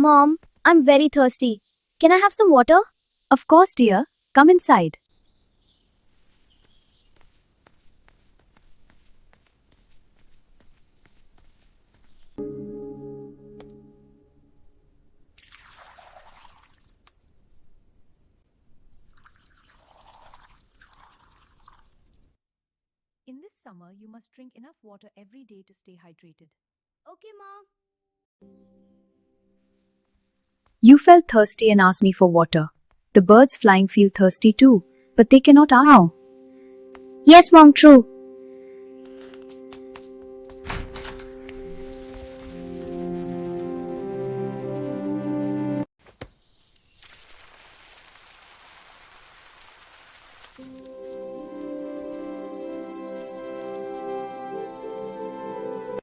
Mom, I'm very thirsty. Can I have some water? Of course, dear. Come inside. In this summer, you must drink enough water every day to stay hydrated. Okay, Mom. You felt thirsty and asked me for water. The birds flying feel thirsty too, but they cannot ask. Yes, Mom, true.